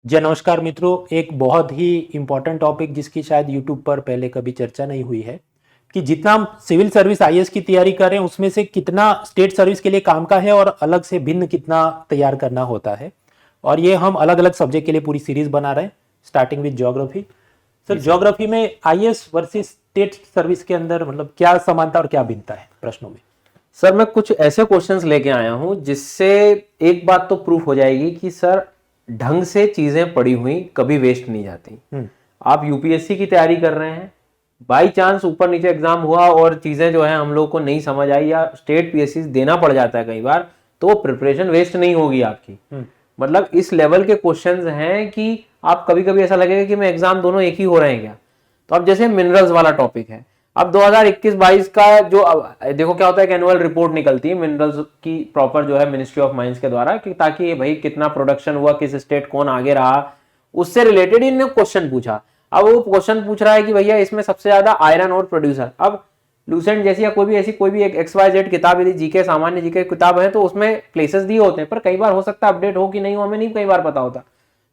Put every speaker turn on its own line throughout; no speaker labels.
जी नमस्कार मित्रों, एक बहुत ही इम्पोर्टेंट टॉपिक जिसकी शायद यूट्यूब पर पहले कभी चर्चा नहीं हुई है कि जितना हम सिविल सर्विस आईएएस की तैयारी कर रहे हैं उसमें से कितना स्टेट सर्विस के लिए काम का है और अलग से भिन्न कितना तैयार करना होता है। और ये हम अलग अलग सब्जेक्ट के लिए पूरी सीरीज बना रहे हैं, starting with geography. Sir, geography में आईएएस वर्सेस स्टेट सर्विस के अंदर मतलब क्या समानता और क्या भिन्नता है प्रश्नों में?
सर, मैं कुछ ऐसे क्वेश्चंस लेके आया हूं जिससे एक बात तो प्रूफ हो जाएगी कि सर ढंग से चीजें पढ़ी हुई कभी वेस्ट नहीं जाती। आप यूपीएससी की तैयारी कर रहे हैं, बाई चांस ऊपर नीचे एग्जाम हुआ और चीजें जो है हम लोग को नहीं समझ आई या स्टेट पीएससी देना पड़ जाता है कई बार, तो प्रिपरेशन वेस्ट नहीं होगी आपकी। मतलब इस लेवल के क्वेश्चंस हैं कि आप कभी कभी ऐसा लगेगा कि मैं एग्जाम दोनों एक ही हो रहे हैं क्या। तो अब जैसे मिनरल्स वाला टॉपिक है, अब 2021-22 का जो देखो क्या होता है कि एनुअल रिपोर्ट निकलती है मिनरल्स की प्रॉपर जो है मिनिस्ट्री ऑफ माइंस के द्वारा, कि ताकि भाई कितना प्रोडक्शन हुआ, किस स्टेट कौन आगे रहा, उससे रिलेटेड इन्होंने क्वेश्चन पूछा। अब वो क्वेश्चन पूछ रहा है कि भैया इसमें सबसे ज्यादा आयरन और प्रोड्यूसर। अब लूसेंट जैसी या कोई भी एक XYZ किताब, यदि जीके सामान्य जीके किताब है तो उसमें प्लेसेस दिए होते हैं, पर कई बार हो सकता है अपडेट हो कि नहीं हो, हमें नहीं कई बार पता होता।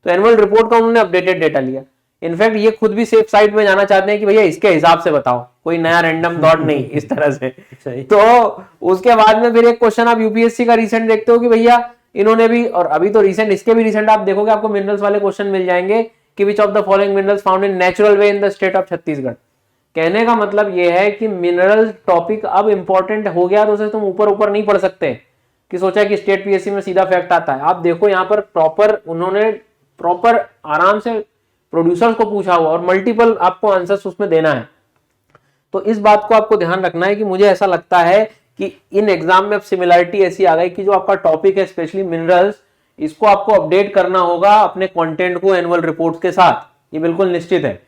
तो एनुअल रिपोर्ट का उन्होंने अपडेटेड डेटा लिया। इनफैक्ट ये खुद भी सेफ साइड में जाना चाहते हैं कि भैया इसके हिसाब से बताओ, कोई नया रैंडम डॉट नहीं, इस तरह से। तो उसके बाद में फिर एक क्वेश्चन आप यूपीएससी का रिसेंट देखते हो कि भैया इन्होंने भी, और अभी तो रिसेंट इसके भी रिसेंट आप देखोगे आपको मिनरल्स वाले क्वेश्चन मिल जाएंगे कि विच of the following minerals found in natural way in the state of Chhattisgarh. कहने का मतलब यह है कि मिनरल टॉपिक अब इंपॉर्टेंट हो गया, तो उसे तुम ऊपर ऊपर नहीं पढ़ सकते कि सोचा कि स्टेट पीएससी में सीधा फैक्ट आता है। आप देखो यहाँ पर प्रॉपर उन्होंने प्रॉपर आराम से प्रोड्यूसर्स को पूछा हुआ और मल्टीपल आपको आंसर्स उसमें देना है। तो इस बात को आपको ध्यान रखना है कि मुझे ऐसा लगता है कि इन एग्जाम में अब सिमिलरिटी ऐसी आ गई कि जो आपका टॉपिक है स्पेशली मिनरल्स, इसको आपको अपडेट करना होगा अपने कंटेंट को एनुअल रिपोर्ट्स के साथ, ये बिल्कुल निश्चित है।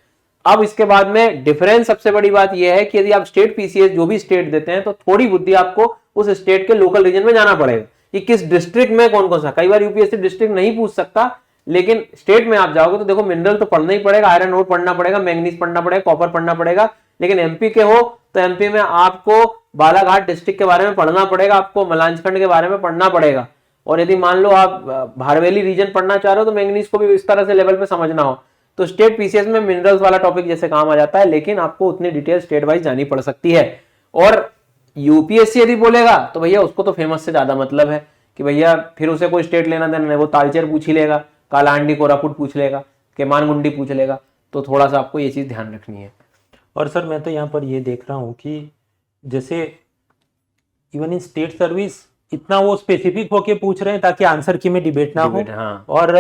अब इसके बाद में डिफरेंस सबसे बड़ी बात यह है कि यदि आप स्टेट पीसीएस जो भी स्टेट देते हैं तो थोड़ी बुद्धि आपको उस स्टेट के लोकल रीजन में जाना पड़ेगा कि किस डिस्ट्रिक्ट में कौन कौन सा। कई बार यूपीएससी डिस्ट्रिक्ट नहीं पूछ सकता, लेकिन स्टेट में आप जाओगे तो देखो मिनरल तो पढ़ना ही पड़ेगा, आयरन ओर पढ़ना पड़ेगा, मैंगनीज पढ़ना पड़ेगा, कॉपर पढ़ना पड़ेगा। लेकिन एमपी के हो तो एमपी में आपको बालाघाट डिस्ट्रिक्ट के बारे में पढ़ना पड़ेगा, आपको मलांचखंड के बारे में पढ़ना पड़ेगा। और यदि मान लो आप भारवेली रीजन पढ़ना चाह रहे हो तो मैंगनीज को भी इस तरह से लेवल पे समझना हो, तो स्टेट पीसीएस में मिनरल्स वाला टॉपिक जैसे काम आ जाता है, लेकिन आपको उतनी डिटेल स्टेट वाइज जानी पड़ सकती है। और यूपीएससी यदि बोलेगा तो भैया उसको तो फेमस से ज्यादा मतलब है कि भैया फिर उसे कोई स्टेट लेना देना नहीं, वो तालचेर पूछ ही लेगा, कालाहांडी कोरापुट पूछ लेगा, केमानगुंडी पूछ लेगा। तो थोड़ा सा आपको ये चीज ध्यान रखनी है।
और सर मैं तो यहाँ पर ये देख रहा हूँ कि जैसे इवन इन स्टेट सर्विस इतना वो स्पेसिफिक होके पूछ रहे हैं ताकि आंसर की में डिबेट ना हो।
हाँ।
और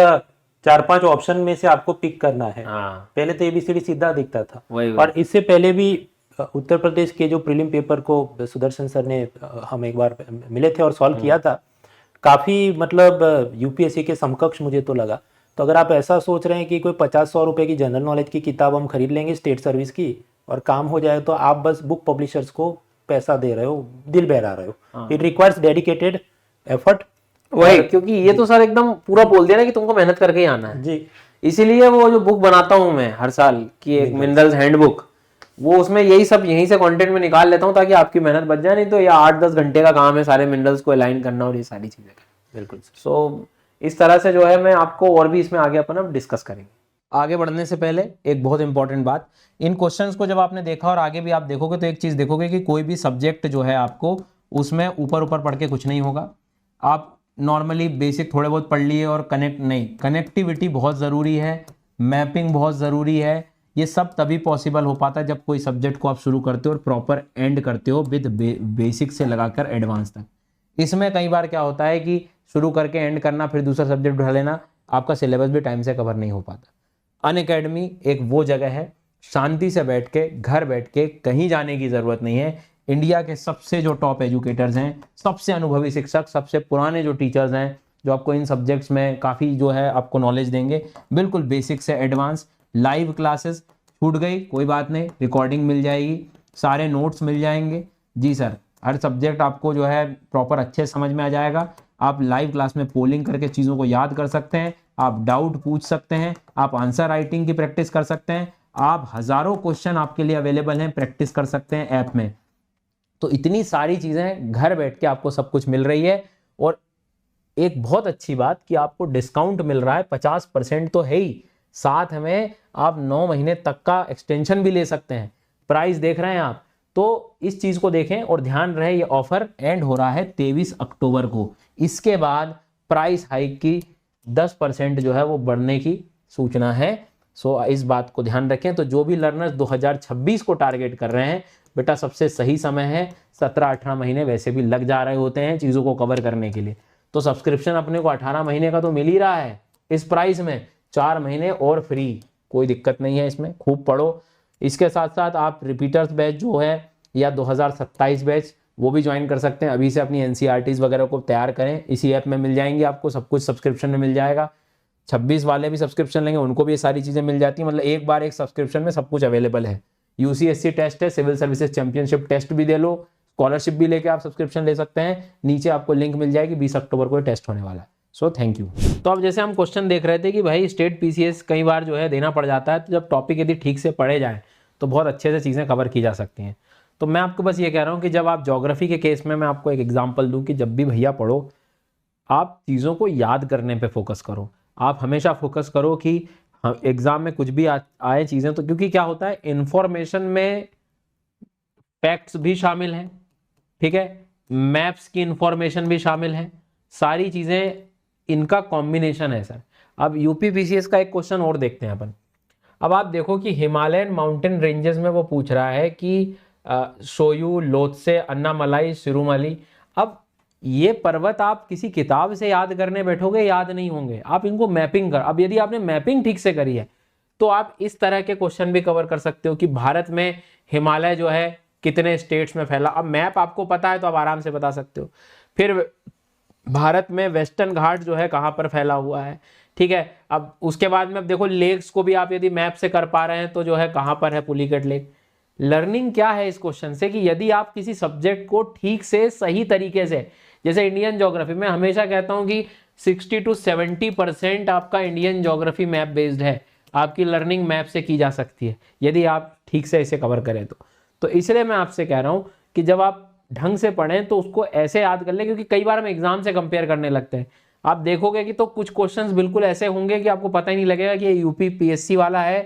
4-5 ऑप्शन में से आपको पिक करना है।
हाँ।
पहले तो एबीसीडी सीधा दिखता था।
वही
और इससे पहले भी उत्तर प्रदेश के जो प्रीलिम पेपर को सुदर्शन सर ने हम एक बार मिले थे और सॉल्व किया था, काफी मतलब यूपीएससी के समकक्ष मुझे तो लगा। तो अगर आप ऐसा सोच रहे हैं कि कोई 50-100 रुपए की जनरल नॉलेज की किताब हम खरीद लेंगे स्टेट सर्विस की और काम हो जाए, तो आप बस बुक पब्लिशर्स को पैसा दे रहे हो, दिल बहला रहे हो। It requires dedicated effort.
वही, क्योंकि ये तो सर एकदम पूरा बोल दिया ना कि तुमको मेहनत करके ही आना है
जी।
इसीलिए वो जो बुक बनाता हूँ मैं हर साल की, एक मिनरल्स हैंडबुक, वो उसमें यही सब यहीं से कंटेंट में निकाल लेता हूँ ताकि आपकी मेहनत बच जाए। नहीं तो ये 8-10 घंटे का काम है सारे मिनरल्स को अलाइन करना और ये सारी चीजें।
बिल्कुल।
सो इस तरह से जो है मैं आपको और भी इसमें आगे अपन अब डिस्कस करेंगे। आगे बढ़ने से पहले एक बहुत इंपॉर्टेंट बात, इन क्वेश्चंस को जब आपने देखा और आगे भी आप देखोगे तो एक चीज देखोगे कि कोई भी सब्जेक्ट जो है आपको उसमें ऊपर ऊपर पढ़ के कुछ नहीं होगा। आप नॉर्मली बेसिक थोड़े बहुत पढ़ लिए और कनेक्टिविटी बहुत ज़रूरी है, मैपिंग बहुत ज़रूरी है। ये सब तभी पॉसिबल हो पाता है जब कोई सब्जेक्ट को आप शुरू करते हो और प्रॉपर एंड करते हो विद बेसिक से लगाकर एडवांस तक। इसमें कई बार क्या होता है कि शुरू करके एंड करना फिर दूसरा सब्जेक्ट उठा लेना, आपका सिलेबस भी टाइम से कवर नहीं हो पाता। अनअकैडमी एक वो जगह है, शांति से बैठ के घर बैठ के कहीं जाने की ज़रूरत नहीं है। इंडिया के सबसे जो टॉप एजुकेटर्स हैं, सबसे अनुभवी शिक्षक, सबसे पुराने जो टीचर्स हैं, जो आपको इन सब्जेक्ट्स में काफ़ी जो है आपको नॉलेज देंगे, बिल्कुल बेसिक से एडवांस। लाइव क्लासेस छूट गई कोई बात नहीं, रिकॉर्डिंग मिल जाएगी, सारे नोट्स मिल जाएंगे। जी सर, हर सब्जेक्ट आपको जो है प्रॉपर अच्छे समझ में आ जाएगा। आप लाइव क्लास में पोलिंग करके चीज़ों को याद कर सकते हैं, आप डाउट पूछ सकते हैं, आप आंसर राइटिंग की प्रैक्टिस कर सकते हैं, आप हज़ारों क्वेश्चन आपके लिए अवेलेबल हैं, प्रैक्टिस कर सकते हैं ऐप में। तो इतनी सारी चीज़ें घर बैठ के आपको सब कुछ मिल रही है। और एक बहुत अच्छी बात कि आपको डिस्काउंट मिल रहा है, 50% तो है ही, साथ में आप 9 महीने तक का एक्सटेंशन भी ले सकते हैं। प्राइस देख रहे हैं आप, तो इस चीज को देखें और ध्यान रहे ये ऑफर एंड हो रहा है 23 अक्टूबर को। इसके बाद प्राइस हाइक की 10% जो है वो बढ़ने की सूचना है। सो इस बात को ध्यान रखें। तो जो भी लर्नर्स 2026 को टारगेट कर रहे हैं, बेटा सबसे सही समय है। 17-18 महीने वैसे भी लग जा रहे होते हैं चीज़ों को कवर करने के लिए, तो सब्सक्रिप्शन अपने को 18 महीने का तो मिल ही रहा है इस प्राइस में, 4 महीने और फ्री, कोई दिक्कत नहीं है इसमें, खूब पढ़ो। इसके साथ साथ आप रिपीटर्स बैच जो है या 2027 बैच वो भी ज्वाइन कर सकते हैं। अभी से अपनी NCERTs वगैरह को तैयार करें, इसी ऐप में मिल जाएंगी आपको, सब कुछ सब्सक्रिप्शन में मिल जाएगा। 26 वाले भी सब्सक्रिप्शन लेंगे उनको भी ये सारी चीज़ें मिल जाती हैं, मतलब एक बार एक सब्सक्रिप्शन में सब कुछ अवेलेबल है। UCSC टेस्ट है, सिविल सर्विसेज चैंपियनशिप टेस्ट भी दे लो, स्कॉलरशिप भी लेके आप सब्सक्रिप्शन ले सकते हैं। नीचे आपको लिंक मिल जाएगी, 20 अक्टूबर को टेस्ट होने वाला है। So thank you. तो अब जैसे हम क्वेश्चन देख रहे थे कि भाई स्टेट PCS कई बार जो है देना पड़ जाता है, तो जब टॉपिक यदि ठीक से पढ़े जाएँ तो बहुत अच्छे से चीज़ें कवर की जा सकती हैं। तो मैं आपको बस ये कह रहा हूँ कि जब आप ज्योग्राफी के केस में, मैं आपको एक एग्जांपल दूं कि जब भी भैया पढ़ो, आप चीज़ों को याद करने पे फोकस करो। आप हमेशा फोकस करो कि एग्जाम में कुछ भी आए चीज़ें, तो क्योंकि क्या होता है इंफॉर्मेशन में फैक्ट्स भी शामिल हैं, ठीक है, मैप्स की इंफॉर्मेशन भी शामिल है, सारी चीज़ें इनका कॉम्बिनेशन है सर। अब यूपी PCS का एक क्वेश्चन और देखते हैं अपन। अब आप देखो कि हिमालयन माउंटेन रेंजेस में वो पूछ रहा है कि सोयू, लोत्से, अन्नामलाई, सिरुमली। अब ये पर्वत आप किसी किताब से याद करने बैठोगे याद नहीं होंगे, आप इनको मैपिंग कर। अब यदि आपने मैपिंग ठीक से करी है तो आप इस तरह के क्वेश्चन भी कवर कर सकते हो कि भारत में हिमालय जो है कितने स्टेट्स में फैला। अब मैप आपको पता है तो आप आराम से बता सकते हो। फिर भारत में वेस्टर्न घाट जो है कहाँ पर फैला हुआ है, ठीक है। अब उसके बाद में अब देखो लेक्स को भी आप यदि मैप से कर पा रहे हैं तो जो है कहाँ पर है पुलिकेट लेक। लर्निंग क्या है इस क्वेश्चन से कि यदि आप किसी सब्जेक्ट को ठीक से सही तरीके से, जैसे इंडियन ज्योग्राफी में हमेशा कहता हूं कि 60 to 70% आपका इंडियन ज्योग्राफी मैप बेस्ड है, आपकी लर्निंग मैप से की जा सकती है यदि आप ठीक से इसे कवर करें तो इसलिए मैं आपसे कह रहा हूं कि जब आप ढंग से पढ़ें तो उसको ऐसे याद कर लें, क्योंकि कई बार हम एग्जाम से कंपेयर करने लगते हैं। आप देखोगे कि तो कुछ क्वेश्चंस बिल्कुल ऐसे होंगे कि आपको पता ही नहीं लगेगा कि ये UPPSC वाला है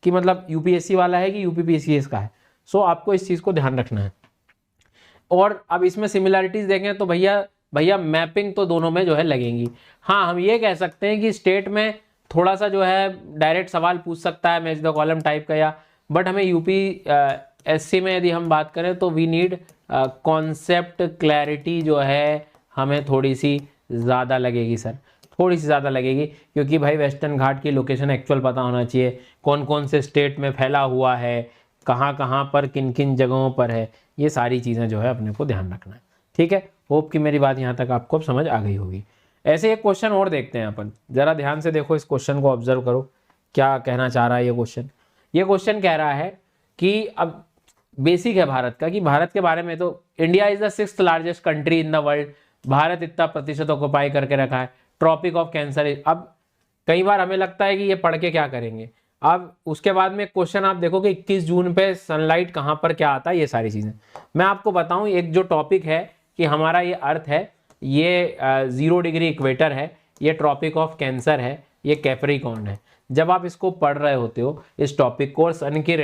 कि मतलब UPSC वाला है कि UPPCS का है। सो आपको इस चीज को ध्यान रखना है। और अब इसमें सिमिलैरिटीज देखें तो भैया मैपिंग तो दोनों में जो है लगेंगी। हाँ, हम ये कह सकते हैं कि स्टेट में थोड़ा सा जो है डायरेक्ट सवाल पूछ सकता है मैच द कॉलम टाइप का, या बट हमें UPSC में यदि हम बात करें तो वी नीड कॉन्सेप्ट क्लैरिटी जो है हमें थोड़ी सी ज़्यादा लगेगी सर, थोड़ी सी ज़्यादा लगेगी, क्योंकि भाई वेस्टर्न घाट की लोकेशन एक्चुअल पता होना चाहिए, कौन कौन से स्टेट में फैला हुआ है, कहाँ कहाँ पर किन किन जगहों पर है, ये सारी चीज़ें जो है अपने को ध्यान रखना है। ठीक है, होप कि मेरी बात यहाँ तक आपको अब समझ आ गई होगी। ऐसे एक क्वेश्चन और देखते हैं अपन, ज़रा ध्यान से देखो, इस क्वेश्चन को ऑब्जर्व करो क्या कहना चाह रहा है ये क्वेश्चन। ये क्वेश्चन कह रहा है कि अब बेसिक है भारत का, कि भारत के बारे में तो India is the 6th largest country in the world, Bharat इतना प्रतिशत ऑक्युपाई करके रखा है, ट्रॉपिक ऑफ कैंसर। अब कई बार हमें लगता है कि ये पढ़ के क्या करेंगे। अब उसके बाद में क्वेश्चन आप देखो कि 21 जून पे सनलाइट कहाँ पर क्या आता है, ये सारी चीज़ें मैं आपको बताऊं। एक जो टॉपिक है कि हमारा ये अर्थ है, ये 0 डिग्री इक्वेटर है, ये ट्रॉपिक ऑफ कैंसर है, ये कैप्रिकॉर्न है। जब आप इसको पढ़ रहे होते हो इस टॉपिक को, सन की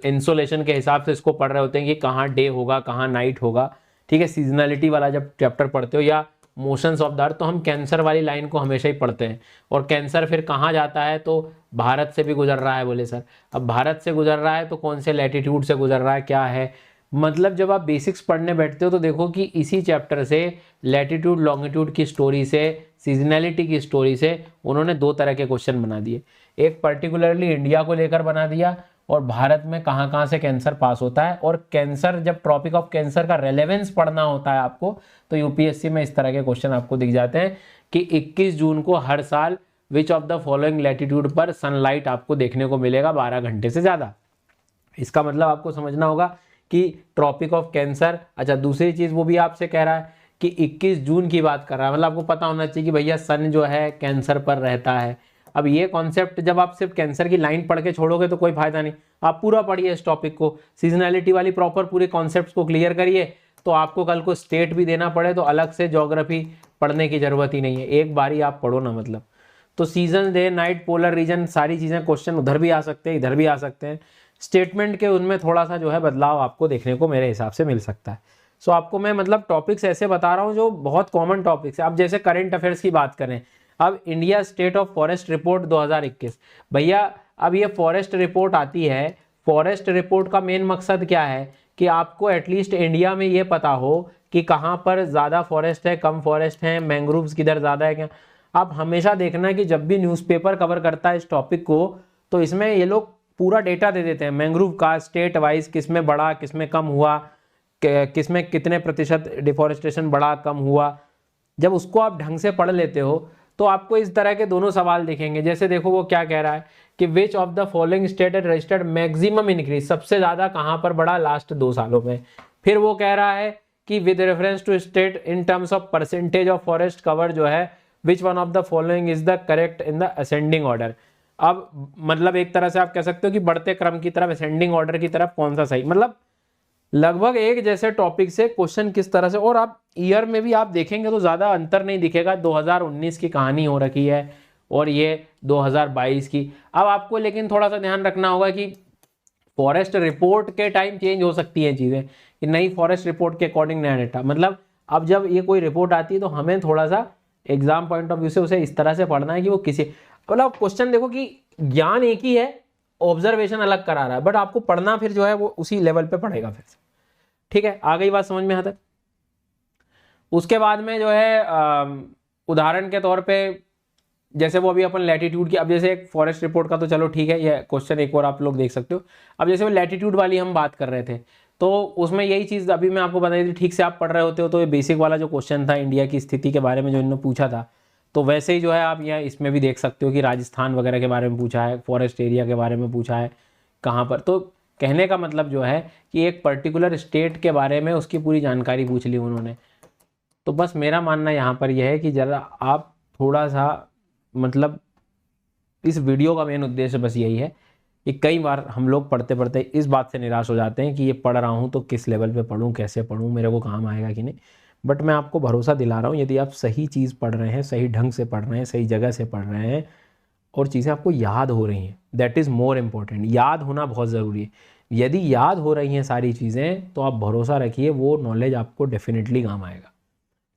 इंसोलेशन के हिसाब से इसको पढ़ रहे होते हैं कि कहाँ डे होगा कहाँ नाइट होगा, ठीक है, सीजनलिटी वाला जब चैप्टर पढ़ते हो, या मोशंस ऑफ द अर्थ, तो हम कैंसर वाली लाइन को हमेशा ही पढ़ते हैं। और कैंसर फिर कहाँ जाता है, तो भारत से भी गुजर रहा है। बोले सर अब भारत से गुजर रहा है तो कौन से लैटिट्यूड से गुजर रहा है, क्या है, मतलब जब आप बेसिक्स पढ़ने बैठते हो तो देखो कि इसी चैप्टर से लैटिट्यूड लॉन्गिट्यूड की स्टोरी से, सीजनैलिटी की स्टोरी से उन्होंने 2 तरह के क्वेश्चन बना दिए। एक पर्टिकुलरली इंडिया को लेकर बना दिया, और भारत में कहाँ कहाँ से कैंसर पास होता है, और कैंसर जब ट्रॉपिक ऑफ कैंसर का रेलेवेंस पढ़ना होता है आपको, तो यूपीएससी में इस तरह के क्वेश्चन आपको दिख जाते हैं कि 21 जून को हर साल विच ऑफ द फॉलोइंग लैटिट्यूड पर सनलाइट आपको देखने को मिलेगा 12 घंटे से ज़्यादा। इसका मतलब आपको समझना होगा कि ट्रॉपिक ऑफ कैंसर। अच्छा, दूसरी चीज़ वो भी आपसे कह रहा है कि 21 जून की बात कर रहा है, मतलब आपको पता होना चाहिए कि भैया सन जो है कैंसर पर रहता है। अब ये कॉन्सेप्ट जब आप सिर्फ कैंसर की लाइन पढ़ के छोड़ोगे तो कोई फायदा नहीं, आप पूरा पढ़िए इस टॉपिक को, सीजनैलिटी वाली प्रॉपर पूरे कॉन्सेप्ट्स को क्लियर करिए, तो आपको कल को स्टेट भी देना पड़े तो अलग से ज्योग्राफी पढ़ने की जरूरत ही नहीं है, एक बार ही आप पढ़ो ना। मतलब तो season, day night, polar region, सारी चीज़ें क्वेश्चन उधर भी आ सकते हैं, इधर भी आ सकते हैं। स्टेटमेंट के उनमें थोड़ा सा जो है बदलाव आपको देखने को मेरे हिसाब से मिल सकता है। सो आपको मैं मतलब टॉपिक्स ऐसे बता रहा हूँ जो बहुत कॉमन टॉपिक्स है। अब जैसे करंट अफेयर्स की बात करें, अब India state of forest report 2021, भैया अब ये फॉरेस्ट रिपोर्ट आती है। फॉरेस्ट रिपोर्ट का मेन मकसद क्या है कि आपको एटलीस्ट इंडिया में ये पता हो कि कहाँ पर ज़्यादा फॉरेस्ट है, कम फॉरेस्ट है, मैंग्रोव्स किधर ज़्यादा है क्या। आप हमेशा देखना कि जब भी न्यूज़पेपर कवर करता है इस टॉपिक को, तो इसमें ये लोग पूरा डेटा दे देते हैं मैंग्रोव का, स्टेट वाइज किस में बढ़ा, किस में कम हुआ, किस में कितने प्रतिशत डिफॉरेस्टेशन बढ़ा, कम हुआ। जब उसको आप ढंग से पढ़ लेते हो तो आपको इस तरह के दोनों सवाल दिखेंगे। जैसे देखो वो क्या कह रहा है कि विच of the following state had registered maximum increase, सबसे ज़्यादा कहाँ पर बढ़ा लास्ट 2 सालों में। फिर वो कह रहा है कि with reference to state in terms of percentage of forest cover जो है, which one of the following is the correct in the ascending order. अब मतलब एक तरह से आप कह सकते हो कि बढ़ते क्रम की तरफ, असेंडिंग ऑर्डर की तरफ कौन सा सही। मतलब लगभग एक जैसे टॉपिक से क्वेश्चन किस तरह से, और आप ईयर में भी आप देखेंगे तो ज़्यादा अंतर नहीं दिखेगा। 2019 की कहानी हो रखी है और ये 2022 की। अब आपको लेकिन थोड़ा सा ध्यान रखना होगा कि फॉरेस्ट रिपोर्ट के टाइम चेंज हो सकती हैं चीज़ें, कि नई फॉरेस्ट रिपोर्ट के अकॉर्डिंग नया डेटा। मतलब अब जब ये कोई रिपोर्ट आती है तो हमें थोड़ा सा एग्जाम पॉइंट ऑफ व्यू से उसे इस तरह से पढ़ना है कि वो किसी, मतलब क्वेश्चन देखो कि ज्ञान एक ही है, ऑब्जर्वेशन अलग करा रहा है, बट आपको पढ़ना फिर जो है वो उसी लेवल पे पड़ेगा फिर से। ठीक है, आ गई बात समझ में यहाँ तक। उसके बाद में जो है उदाहरण के तौर पे जैसे वो अभी अपन लैटिट्यूड की, अब जैसे एक फॉरेस्ट रिपोर्ट का तो चलो ठीक है, ये क्वेश्चन एक और आप लोग देख सकते हो। अब जैसे वो लैटिट्यूड वाली हम बात कर रहे थे तो उसमें यही चीज़ अभी मैं आपको बताई थी, ठीक से आप पढ़ रहे होते हो तो ये बेसिक वाला जो क्वेश्चन था इंडिया की स्थिति के बारे में जो इन्होंने पूछा था, तो वैसे ही जो है आप यहाँ इसमें भी देख सकते हो कि राजस्थान वगैरह के बारे में पूछा है, फॉरेस्ट एरिया के बारे में पूछा है कहाँ पर। तो कहने का मतलब जो है कि एक पर्टिकुलर स्टेट के बारे में उसकी पूरी जानकारी पूछ ली उन्होंने। तो बस मेरा मानना यहाँ पर यह है कि ज़रा आप थोड़ा सा, मतलब इस वीडियो का मेन उद्देश्य बस यही है कि कई बार हम लोग पढ़ते पढ़ते इस बात से निराश हो जाते हैं कि ये पढ़ रहा हूँ तो किस लेवल पे पढ़ूँ, कैसे पढ़ूँ, मेरे को काम आएगा कि नहीं। बट मैं आपको भरोसा दिला रहा हूँ, यदि आप सही चीज़ पढ़ रहे हैं, सही ढंग से पढ़ रहे हैं, सही जगह से पढ़ रहे हैं और चीज़ें आपको याद हो रही हैं, दैट इज़ मोर इम्पोर्टेंट। याद होना बहुत ज़रूरी है। यदि याद हो रही हैं सारी चीज़ें तो आप भरोसा रखिए वो नॉलेज आपको डेफिनेटली काम आएगा।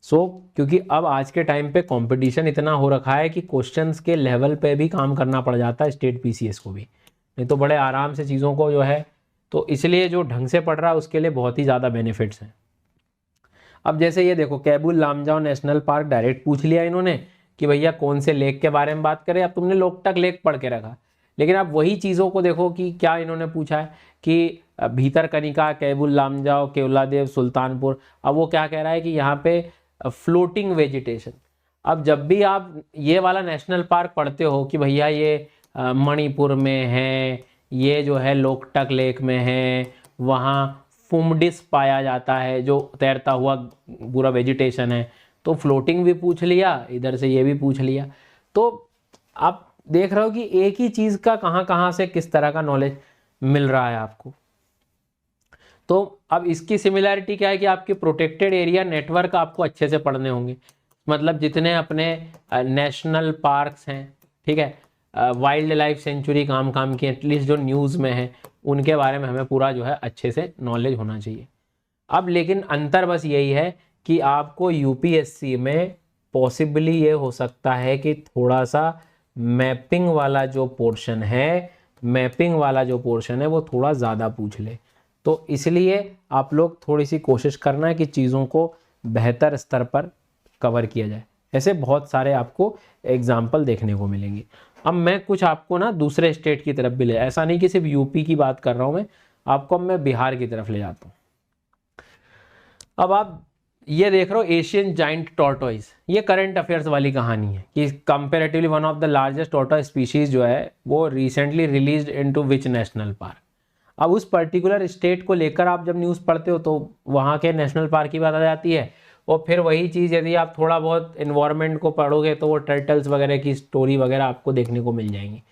क्योंकि अब आज के टाइम पे कंपटीशन इतना हो रखा है कि क्वेश्चंस के लेवल पे भी काम करना पड़ जाता है स्टेट पीसीएस को भी, नहीं तो बड़े आराम से चीज़ों को जो है, तो इसलिए जो ढंग से पढ़ रहा है उसके लिए बहुत ही ज़्यादा बेनिफिट्स हैं। अब जैसे ये देखो Keibul Lamjao national park direct पूछ लिया इन्होंने कि भैया कौन से लेक के बारे में बात करें। अब तुमने लोकटक लेक पढ़ के रखा, लेकिन अब वही चीज़ों को देखो कि क्या इन्होंने पूछा है कि भीतरकनिका, कैबुल लामजाओ, केवलादेव, सुल्तानपुर। अब वो क्या कह रहा है कि यहाँ पे फ्लोटिंग वेजिटेशन। अब जब भी आप ये वाला नेशनल पार्क पढ़ते हो कि भैया ये मणिपुर में है, ये जो है लोकटक लेक में है, वहाँ फुमडिस पाया जाता है जो तैरता हुआ पूरा वेजिटेशन है, तो फ्लोटिंग भी पूछ लिया, इधर से ये भी पूछ लिया। तो आप देख रहे हो कि एक ही चीज़ का कहाँ कहाँ से किस तरह का नॉलेज मिल रहा है आपको। तो अब इसकी सिमिलैरिटी क्या है कि आपके प्रोटेक्टेड एरिया नेटवर्क आपको अच्छे से पढ़ने होंगे। मतलब जितने अपने नेशनल पार्क्स हैं, ठीक है, वाइल्ड लाइफ सेंचुरी काम की एटलीस्ट जो न्यूज़ में है उनके बारे में हमें पूरा जो है अच्छे से नॉलेज होना चाहिए। अब लेकिन अंतर बस यही है कि आपको यूपीएससी में पॉसिबली ये हो सकता है कि थोड़ा सा मैपिंग वाला जो पोर्शन है, वो थोड़ा ज़्यादा पूछ ले। तो इसलिए आप लोग थोड़ी सी कोशिश करना है कि चीज़ों को बेहतर स्तर पर कवर किया जाए। ऐसे बहुत सारे आपको एग्जाम्पल देखने को मिलेंगे। अब मैं कुछ आपको ना दूसरे स्टेट की तरफ भी ले, ऐसा नहीं कि सिर्फ यूपी की बात कर रहा हूँ मैं आपको, अब मैं बिहार की तरफ ले जाता हूँ। अब आप ये देख रहे हो एशियन जाइंट टॉर्टोइज, ये करंट अफेयर्स वाली कहानी है कि comparatively one of the largest tortoise species जो है वो recently released into which national park. अब उस पर्टिकुलर स्टेट को लेकर आप जब न्यूज़ पढ़ते हो तो वहाँ के नेशनल पार्क की बात आ जाती है, और फिर वही चीज़ यदि आप थोड़ा बहुत इन्वायरमेंट को पढ़ोगे तो वो टर्टल्स वगैरह की स्टोरी वगैरह आपको देखने को मिल जाएंगी।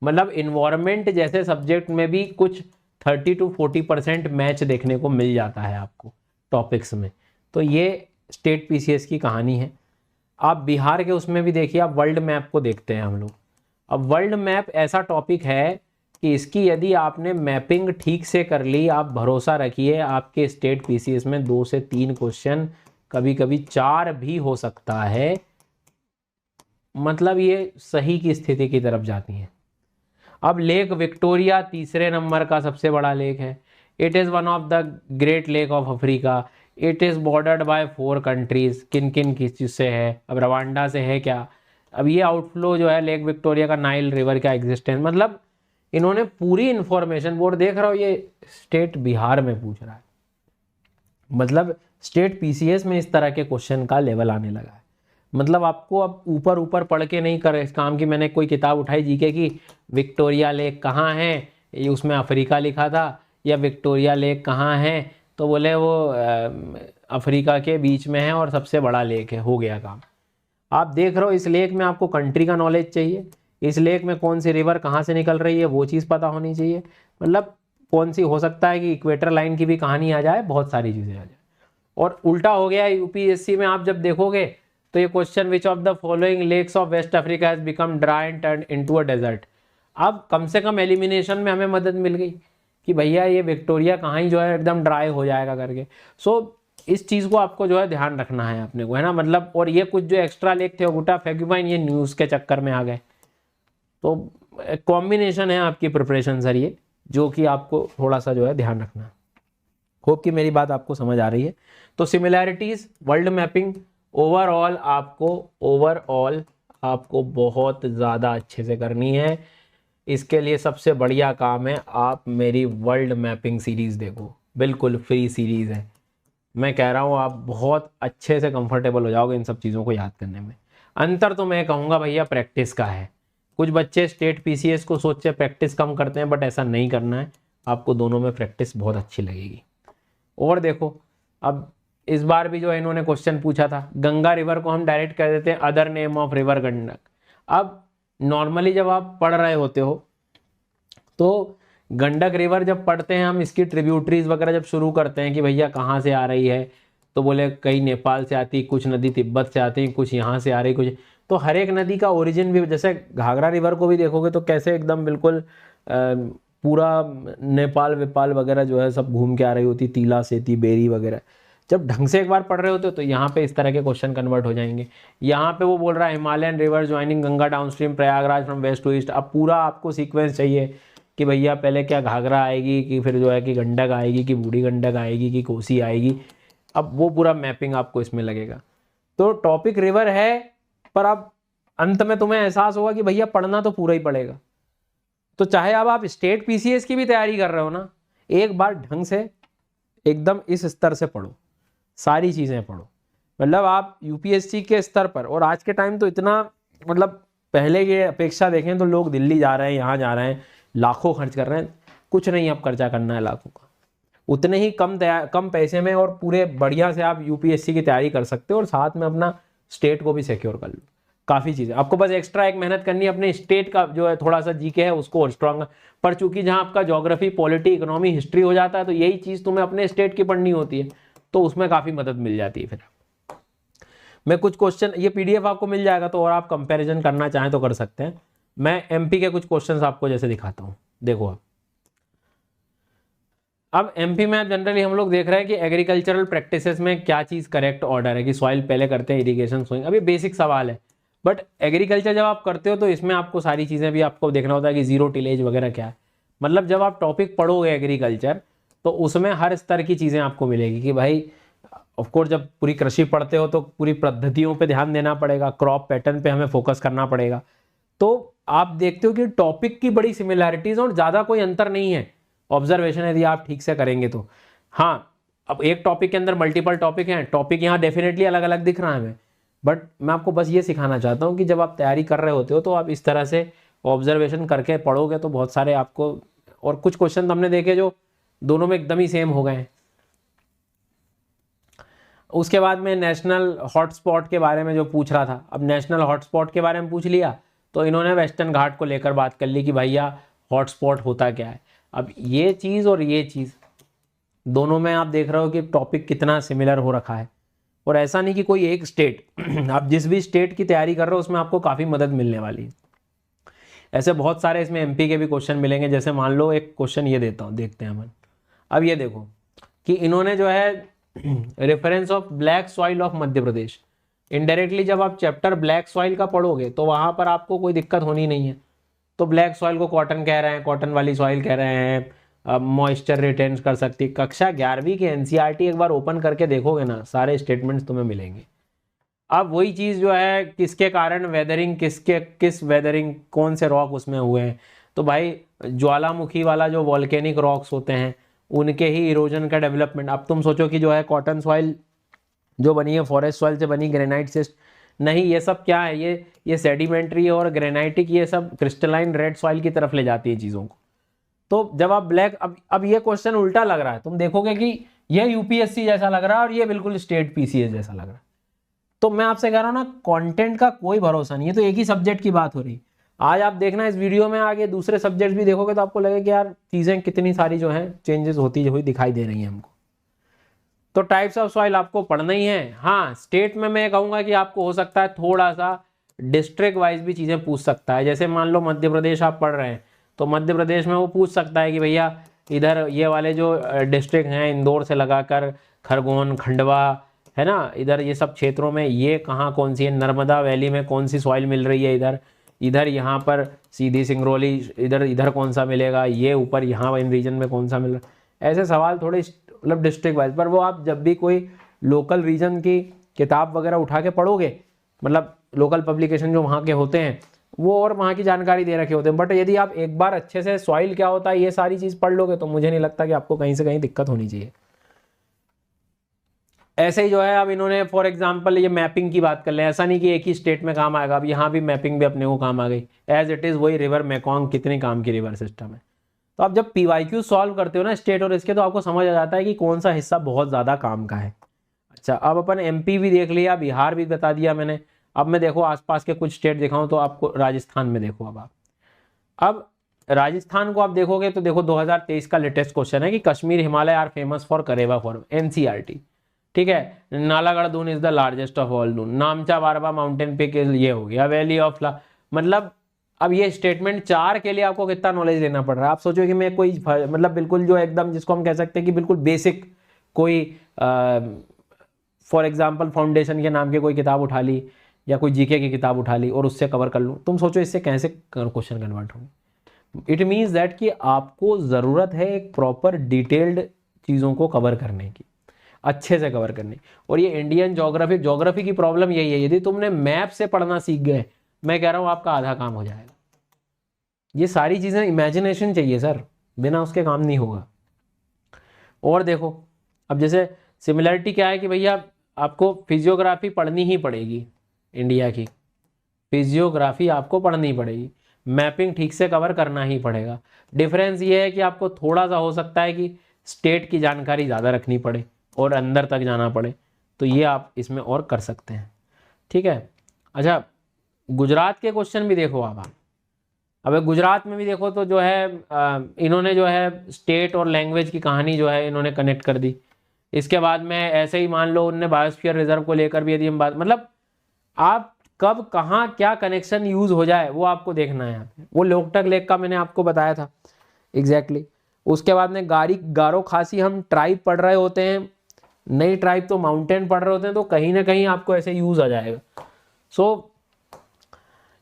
मतलब इन्वायरमेंट जैसे सब्जेक्ट में भी कुछ 30 to 40% मैच देखने को मिल जाता है आपको। टॉपिक्स में। तो ये स्टेट पीसीएस की कहानी है। आप बिहार के उसमें भी देखिए, आप वर्ल्ड मैप को देखते हैं हम लोग। अब वर्ल्ड मैप ऐसा टॉपिक है कि इसकी यदि आपने मैपिंग ठीक से कर ली, आप भरोसा रखिए आपके स्टेट पीसीएस में 2 से 3 क्वेश्चन, कभी कभी 4 भी हो सकता है। मतलब ये सही की स्थिति की तरफ जाती हैं। अब लेक विक्टोरिया तीसरे नंबर का सबसे बड़ा लेक है। It is one of the great lake of Africa. It is bordered by 4 countries. किन किन किस चीज़ से है? अब रवांडा से है क्या? अब ये आउटफ्लो जो है लेक विक्टोरिया का नाइल रिवर का एग्जिस्टेंस, मतलब इन्होंने पूरी इंफॉर्मेशन, बोर्ड देख रहा हो ये स्टेट बिहार में पूछ रहा है। मतलब स्टेट पीसीएस में इस तरह के क्वेश्चन का लेवल आने लगा है। मतलब आपको अब ऊपर ऊपर पढ़ के नहीं कर इस काम की। मैंने कोई किताब उठाई जीके की, विक्टोरिया लेक कहाँ है, ये उसमें अफ्रीका लिखा था, या विक्टोरिया लेक कहाँ है, तो बोले वो अफ्रीका के बीच में है और सबसे बड़ा लेक है, हो गया काम। आप देख रहे हो इस लेक में आपको कंट्री का नॉलेज चाहिए, इस लेक में कौन सी रिवर कहाँ से निकल रही है वो चीज़ पता होनी चाहिए। मतलब कौन सी हो सकता है कि इक्वेटर लाइन की भी कहानी आ जाए, बहुत सारी चीज़ें आ जाए। और उल्टा हो गया है यूपीएससी में, आप जब देखोगे तो ये question, which of the following lakes of West Africa has become dry and turn into a desert. अब कम से कम एलिमिनेशन में हमें मदद मिल गई कि भैया ये विक्टोरिया कहाँ ही जो है एकदम ड्राई हो जाएगा करके। सो इस चीज़ को आपको जो है ध्यान रखना है अपने को, है ना। मतलब और ये कुछ जो एक्स्ट्रा लेक थे ओगुटा फैगुबाइन, ये न्यूज़ के चक्कर में आ गए। तो कॉम्बिनेशन है आपकी प्रिपरेशन सर ये, जो कि आपको थोड़ा सा जो है ध्यान रखना है। होप कि मेरी बात आपको समझ आ रही है। तो सिमिलैरिटीज, वर्ल्ड मैपिंग, ओवरऑल आपको बहुत ज़्यादा अच्छे से करनी है। इसके लिए सबसे बढ़िया काम है आप मेरी वर्ल्ड मैपिंग सीरीज़ देखो, बिल्कुल फ्री सीरीज़ है। मैं कह रहा हूँ आप बहुत अच्छे से कंफर्टेबल हो जाओगे इन सब चीज़ों को याद करने में। अंतर तो मैं कहूँगा भैया प्रैक्टिस का है। कुछ बच्चे स्टेट पीसीएस को सोचते प्रैक्टिस कम करते हैं, बट ऐसा नहीं करना है। आपको दोनों में प्रैक्टिस बहुत अच्छी लगेगी। और देखो अब इस बार भी जो है इन्होंने क्वेश्चन पूछा था, गंगा रिवर को हम डायरेक्ट कह देते हैं other name of river Gandak. अब नॉर्मली जब आप पढ़ रहे होते हो तो गंडक रिवर जब पढ़ते हैं हम, इसकी ट्रिब्यूटरीज वगैरह जब शुरू करते हैं कि भैया कहाँ से आ रही है, तो बोले कई नेपाल से आती, कुछ नदी तिब्बत से आती, कुछ यहाँ से आ रही, कुछ। तो हर एक नदी का ओरिजिन भी, जैसे घाघरा रिवर को भी देखोगे तो कैसे एकदम बिल्कुल पूरा नेपाल वेपाल वगैरह जो है सब घूम के आ रही होती, तीला सेती बेरी वगैरह। जब ढंग से एक बार पढ़ रहे होते हो तो यहाँ पे इस तरह के क्वेश्चन कन्वर्ट हो जाएंगे। यहाँ पे वो बोल रहा है Himalayan river joining Ganga downstream Prayagraj from west to east. अब पूरा आपको सीक्वेंस चाहिए कि भैया पहले क्या घाघरा आएगी, कि फिर जो है कि गंडक आएगी, कि बूढ़ी गंडक आएगी, कि कोसी आएगी। अब वो पूरा मैपिंग आपको इसमें लगेगा। तो टॉपिक रिवर है, पर अब अंत में तुम्हें एहसास होगा कि भैया पढ़ना तो पूरा ही पड़ेगा। तो चाहे अब आप स्टेट पीसीएस की भी तैयारी कर रहे हो ना, एक बार ढंग से एकदम इस स्तर से पढ़ो, सारी चीज़ें पढ़ो। मतलब आप यूपीएससी के स्तर पर, और आज के टाइम तो इतना, मतलब पहले की अपेक्षा देखें तो लोग दिल्ली जा रहे हैं, यहाँ जा रहे हैं, लाखों खर्च कर रहे हैं। कुछ नहीं अब खर्चा करना है लाखों का, उतने ही कम पैसे में और पूरे बढ़िया से आप यूपीएससी की तैयारी कर सकते हो, और साथ में अपना स्टेट को भी सिक्योर कर लो। काफ़ी चीज़ें आपको बस एक्स्ट्रा एक मेहनत करनी है, अपने स्टेट का जो है थोड़ा सा जीके है उसको और स्ट्रांग। पर चूंकि जहाँ आपका ज्योग्राफी, पॉलिटी, इकोनॉमी, हिस्ट्री हो जाता है, तो यही चीज़ तुम्हें अपने स्टेट की पढ़नी होती है, तो उसमें काफ़ी मदद मिल जाती है। फिर मैं कुछ क्वेश्चन, ये पीडीएफ आपको मिल जाएगा, तो और आप कंपैरिजन करना चाहें तो कर सकते हैं। मैं एमपी के कुछ क्वेश्चंस आपको जैसे दिखाता हूँ, देखो। अब एमपी में जनरली हम लोग देख रहे हैं कि एग्रीकल्चरल प्रैक्टिसेस में क्या चीज़ करेक्ट ऑर्डर है, कि सॉइल पहले करते हैं, इरिगेशन सोइंग। अब ये बेसिक सवाल है, बट एग्रीकल्चर जब आप करते हो तो इसमें आपको सारी चीज़ें भी आपको देखना होता है कि जीरो टिलेज वगैरह क्या है। मतलब जब आप टॉपिक पढ़ोगे एग्रीकल्चर, तो उसमें हर स्तर की चीज़ें आपको मिलेगी कि भाई ऑफकोर्स जब पूरी कृषि पढ़ते हो तो पूरी पद्धतियों पे ध्यान देना पड़ेगा, क्रॉप पैटर्न पे हमें फोकस करना पड़ेगा। तो आप देखते हो कि टॉपिक की बड़ी सिमिलैरिटीज और ज़्यादा कोई अंतर नहीं है। ऑब्जर्वेशन यदि आप ठीक से करेंगे तो। हाँ, अब एक टॉपिक के अंदर मल्टीपल टॉपिक हैं, टॉपिक यहाँ डेफिनेटली अलग अलग दिख रहा है हमें, बट मैं आपको बस ये सिखाना चाहता हूँ कि जब आप तैयारी कर रहे होते हो तो आप इस तरह से ऑब्जर्वेशन करके पढ़ोगे तो बहुत सारे आपको, और कुछ क्वेश्चन तो हमने देखे जो दोनों में एकदम ही सेम हो गए हैं। उसके बाद में नेशनल हॉटस्पॉट के बारे में जो पूछ रहा था, अब नेशनल हॉटस्पॉट के बारे में पूछ लिया तो इन्होंने वेस्टर्न घाट को लेकर बात कर ली कि भैया हॉटस्पॉट होता क्या है। अब ये चीज़ और ये चीज़ दोनों में आप देख रहे हो कि टॉपिक कितना सिमिलर हो रखा है। और ऐसा नहीं कि कोई एक स्टेट आप जिस भी स्टेट की तैयारी कर रहे हो उसमें आपको काफ़ी मदद मिलने वाली है। ऐसे बहुत सारे इसमें एमपी के भी क्वेश्चन मिलेंगे। जैसे मान लो एक क्वेश्चन ये देता हूँ, देखते हैं अपन। अब ये देखो कि इन्होंने जो है reference of black soil of Madhya Pradesh. Indirectly जब आप चैप्टर ब्लैक सॉइल का पढ़ोगे तो वहाँ पर आपको कोई दिक्कत होनी नहीं है। तो ब्लैक सॉइल को कॉटन कह रहे हैं, कॉटन वाली सॉइल कह रहे हैं, मॉइस्चर रिटेन कर सकती। कक्षा 11वीं की एनसीईआरटी एक बार ओपन करके देखोगे ना, सारे स्टेटमेंट्स तुम्हें मिलेंगे। अब वही चीज़ जो है किसके कारण वेदरिंग, किस वेदरिंग, कौन से रॉक उसमें हुए हैं। तो भाई ज्वालामुखी वाला जो वॉल्केनिक रॉक्स होते हैं उनके ही इरोजन का डेवलपमेंट। अब तुम सोचो कि जो है कॉटन सॉइल जो बनी है फॉरेस्ट सॉइल से बनी, ग्रेनाइट सिस्ट नहीं, ये सब क्या है, ये सेडिमेंट्री और ग्रेनाइटिक, ये सब क्रिस्टलाइन रेड सॉइल की तरफ ले जाती है चीज़ों को। तो जब आप ब्लैक, अब ये क्वेश्चन उल्टा लग रहा है, तुम देखोगे कि ये यूपीएससी जैसा लग रहा है और ये बिल्कुल स्टेट पीसीएस जैसा लग रहा है। तो मैं आपसे कह रहा हूँ ना, कंटेंट का कोई भरोसा नहीं है। तो एक ही सब्जेक्ट की बात हो रही, आज आप देखना इस वीडियो में आगे दूसरे सब्जेक्ट भी देखोगे तो आपको लगेगा कि यार चीज़ें कितनी सारी जो है चेंजेस होती हुई दिखाई दे रही हैं हमको। तो टाइप्स ऑफ सॉइल आपको पढ़ना ही है। हाँ, स्टेट में मैं कहूँगा कि आपको हो सकता है थोड़ा सा डिस्ट्रिक्ट वाइज भी चीज़ें पूछ सकता है। जैसे मान लो मध्य प्रदेश आप पढ़ रहे हैं तो मध्य प्रदेश में वो पूछ सकता है कि भैया इधर ये वाले जो डिस्ट्रिक्ट हैं इंदौर से लगाकर खरगोन, खंडवा, है ना, इधर ये सब क्षेत्रों में ये कहाँ कौन सी है, नर्मदा वैली में कौन सी सॉइल मिल रही है, इधर यहाँ पर सीधी सिंगरौली, इधर कौन सा मिलेगा, ये ऊपर यहाँ इन रीजन में कौन सा मिल रहा है। ऐसे सवाल थोड़े मतलब डिस्ट्रिक्ट वाइज। पर वो आप जब भी कोई लोकल रीजन की किताब वगैरह उठा के पढ़ोगे, मतलब लोकल पब्लिकेशन जो वहाँ के होते हैं वो और वहाँ की जानकारी दे रखे होते हैं। बट यदि आप एक बार अच्छे से सॉइल क्या होता है ये सारी चीज़ पढ़ लोगे तो मुझे नहीं लगता कि आपको कहीं से कहीं दिक्कत होनी चाहिए। ऐसे ही जो है अब इन्होंने फॉर एग्जांपल ये मैपिंग की बात कर लें, ऐसा नहीं कि एक ही स्टेट में काम आएगा। अब यहाँ भी मैपिंग भी अपने को काम आ गई, एज इट इज़ वही रिवर मेकॉन्ग कितने काम की रिवर सिस्टम है। तो आप जब पीवाईक्यू सॉल्व करते हो ना स्टेट और इसके, तो आपको समझ आ जाता है कि कौन सा हिस्सा बहुत ज़्यादा काम का है। अच्छा, अब अपन एमपी भी देख लिया, बिहार भी बता दिया मैंने। अब मैं देखो आसपास के कुछ स्टेट दिखाऊं तो आपको राजस्थान में देखो। अब राजस्थान को आप देखोगे तो देखो 2023 का लेटेस्ट क्वेश्चन है कि Kashmir Himalaya are famous for karewa form, NCERT, ठीक है। Nalagarh Doon is the largest of all Doon, Namcha Barwa mountain peak ये हो गया, वैली ऑफ मतलब अब ये स्टेटमेंट 4 के लिए आपको कितना नॉलेज लेना पड़ रहा है। आप सोचो कि मैं कोई मतलब बिल्कुल जो एकदम जिसको हम कह सकते हैं कि बिल्कुल बेसिक कोई फॉर एग्जांपल फाउंडेशन के नाम की कोई किताब उठा ली या कोई जीके की किताब उठा ली और उससे कवर कर लूँ, तुम सोचो इससे कैसे क्वेश्चन कन्वर्ट होंगे। इट मीन्स दैट कि आपको ज़रूरत है एक प्रॉपर डिटेल्ड चीज़ों को कवर करने की, अच्छे से कवर करने। और ये इंडियन ज्योग्राफी की प्रॉब्लम यही है, यदि तुमने मैप से पढ़ना सीख गए, मैं कह रहा हूँ आपका आधा काम हो जाएगा। ये सारी चीज़ें इमेजिनेशन चाहिए सर, बिना उसके काम नहीं होगा। और देखो अब जैसे सिमिलरिटी क्या है कि भैया आपको फिजियोग्राफी पढ़नी ही पड़ेगी, इंडिया की फिजियोग्राफी आपको पढ़नी पड़ेगी, मैपिंग ठीक से कवर करना ही पड़ेगा। डिफरेंस ये है कि आपको थोड़ा सा हो सकता है कि स्टेट की जानकारी ज़्यादा रखनी पड़े और अंदर तक जाना पड़े, तो ये आप इसमें और कर सकते हैं, ठीक है। अच्छा, गुजरात के क्वेश्चन भी देखो आप। अब गुजरात में भी देखो तो जो है इन्होंने जो है स्टेट और लैंग्वेज की कहानी जो है इन्होंने कनेक्ट कर दी। इसके बाद में ऐसे ही मान लो उनने बायोस्फीयर रिजर्व को लेकर भी यदि हम बात, मतलब आप कब कहाँ क्या कनेक्शन यूज हो जाए वो आपको देखना है। यहाँ पे वो लोकटक लेक का मैंने आपको बताया था एग्जैक्टली। उसके बाद में गारो खासी हम ट्राइब पढ़ रहे होते हैं, नई ट्राइब तो माउंटेन पढ़ रहे होते हैं, तो कहीं ना कहीं आपको ऐसे यूज आ जाएगा। सो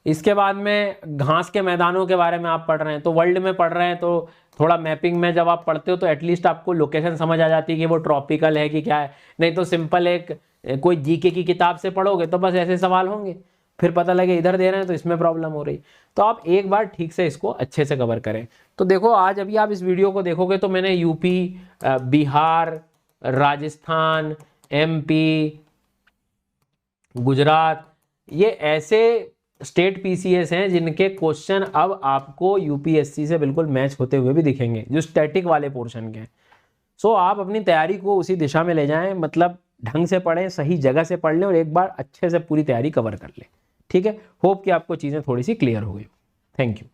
इसके बाद में घास के मैदानों के बारे में आप पढ़ रहे हैं तो वर्ल्ड में पढ़ रहे हैं, तो थोड़ा मैपिंग में जब आप पढ़ते हो तो एटलीस्ट आपको लोकेशन समझ आ जाती है कि वो ट्रॉपिकल है कि क्या है। नहीं तो सिंपल एक कोई जीके की किताब से पढ़ोगे तो बस ऐसे सवाल होंगे, फिर पता लगे इधर दे रहे हैं तो इसमें प्रॉब्लम हो रही। तो आप एक बार ठीक से इसको अच्छे से कवर करें। तो देखो आज अभी आप इस वीडियो को देखोगे तो मैंने यूपी, बिहार, राजस्थान, एमपी, गुजरात, ये ऐसे स्टेट पीसीएस हैं जिनके क्वेश्चन अब आपको यूपीएससी से बिल्कुल मैच होते हुए भी दिखेंगे, जो स्टैटिक वाले पोर्शन के हैं। सो आप अपनी तैयारी को उसी दिशा में ले जाएं, मतलब ढंग से पढ़ें, सही जगह से पढ़ लें और एक बार अच्छे से पूरी तैयारी कवर कर लें, ठीक है। होप कि आपको चीज़ें थोड़ी सी क्लियर हो गई। Thank you.